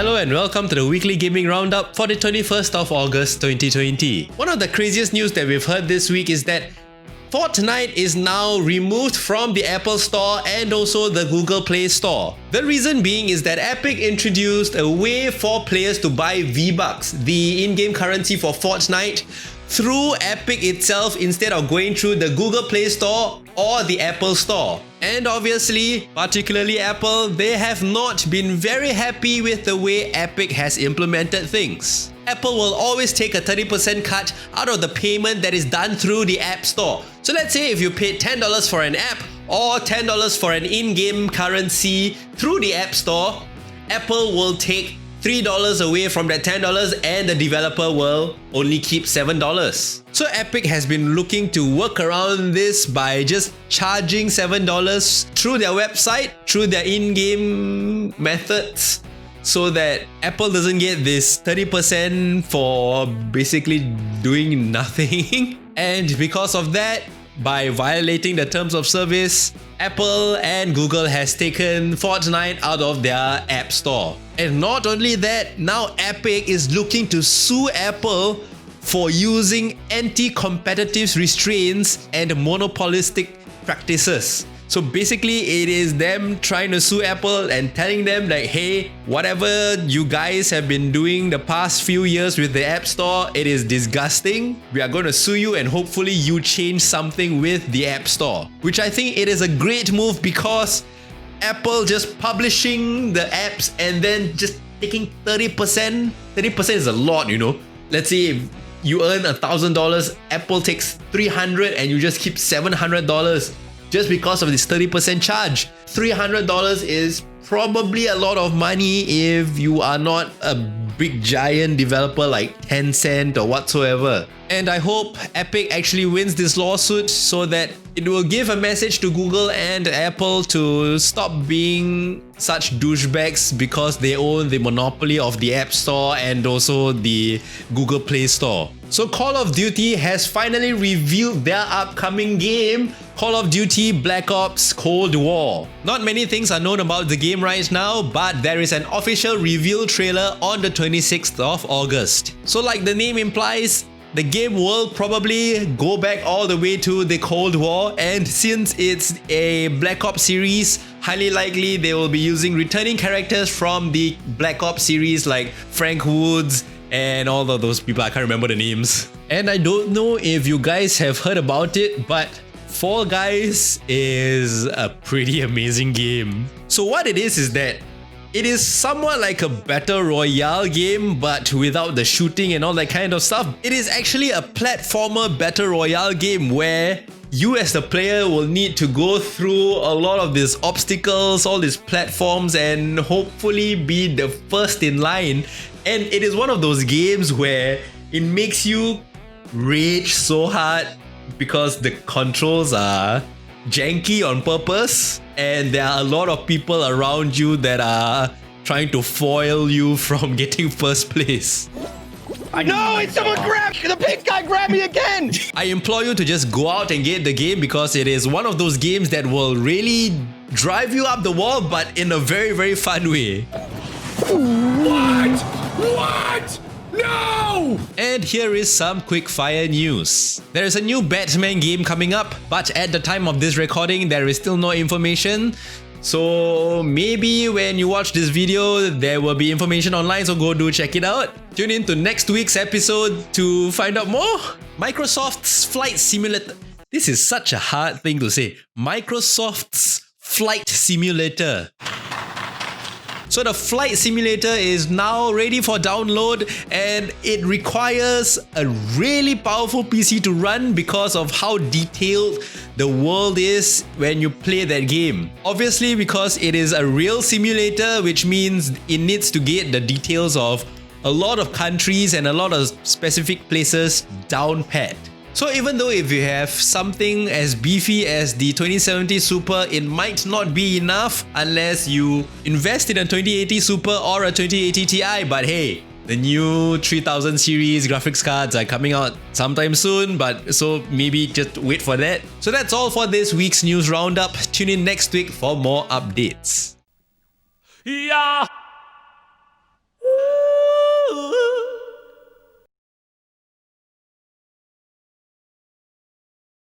Hello and welcome to the weekly gaming roundup for the 21st of August 2020. One of the craziest news that we've heard this week is that Fortnite is now removed from the Apple Store and also the Google Play Store. The reason being is that Epic introduced a way for players to buy V-Bucks, the in-game currency for Fortnite, through Epic itself instead of going through the Google Play Store or the Apple Store. And obviously, particularly Apple, they have not been very happy with the way Epic has implemented things. Apple will always take a 30% cut out of the payment that is done through the App Store. So let's say if you paid $10 for an app or $10 for an in-game currency through the App Store, Apple will take $3 away from that $10 and the developer will only keep $7. So Epic has been looking to work around this by just charging $7 through their website, through their in-game methods, so that Apple doesn't get this 30% for basically doing nothing. And because of that, by violating the terms of service, Apple and Google has taken Fortnite out of their App Store. And not only that, now Epic is looking to sue Apple for using anti-competitive restraints and monopolistic practices. So basically, it is them trying to sue Apple and telling them like, hey, whatever you guys have been doing the past few years with the App Store, it is disgusting. We are going to sue you and hopefully you change something with the App Store. Which I think it is a great move because Apple just publishing the apps and then just taking 30%. 30% is a lot, you know. Let's say if you earn $1,000, Apple takes $300 and you just keep $700. Just because of this 30% charge. $300 is probably a lot of money if you are not a big giant developer like Tencent or whatsoever. And I hope Epic actually wins this lawsuit so that it will give a message to Google and Apple to stop being such douchebags because they own the monopoly of the App Store and also the Google Play Store. So Call of Duty has finally revealed their upcoming game, Call of Duty Black Ops Cold War. Not many things are known about the game right now, but there is an official reveal trailer on the 26th of August. So like the name implies, the game will probably go back all the way to the Cold War, and since it's a Black Ops series, highly likely they will be using returning characters from the Black Ops series like Frank Woods and all of those people. I can't remember the names. And I don't know if you guys have heard about it, but Fall Guys is a pretty amazing game. So what it is that it is somewhat like a battle royale game, but without the shooting and all that kind of stuff. It is actually a platformer battle royale game where you as the player will need to go through a lot of these obstacles, all these platforms, and hopefully be the first in line. And it is one of those games where it makes you rage so hard because the controls are janky on purpose and there are a lot of people around you that are trying to foil you from getting first place. No, it's someone grabbed! The pink guy grabbed me again! I implore you to just go out and get the game because it is one of those games that will really drive you up the wall, but in a very, very fun way. What? What? No! And here is some quick fire news. There is a new Batman game coming up, but at the time of this recording, there is still no information. So maybe when you watch this video, there will be information online, so go do check it out. Tune in to next week's episode to find out more. Microsoft's Flight Simulator. This is such a hard thing to say. Microsoft's Flight Simulator. So the flight simulator is now ready for download and it requires a really powerful PC to run because of how detailed the world is when you play that game. Obviously because it is a real simulator, which means it needs to get the details of a lot of countries and a lot of specific places down pat. So even though if you have something as beefy as the 2070 Super, it might not be enough unless you invest in a 2080 Super or a 2080 Ti. But hey, the new 3000 series graphics cards are coming out sometime soon, but so maybe just wait for that. So that's all for this week's news roundup. Tune in next week for more updates. Yeah.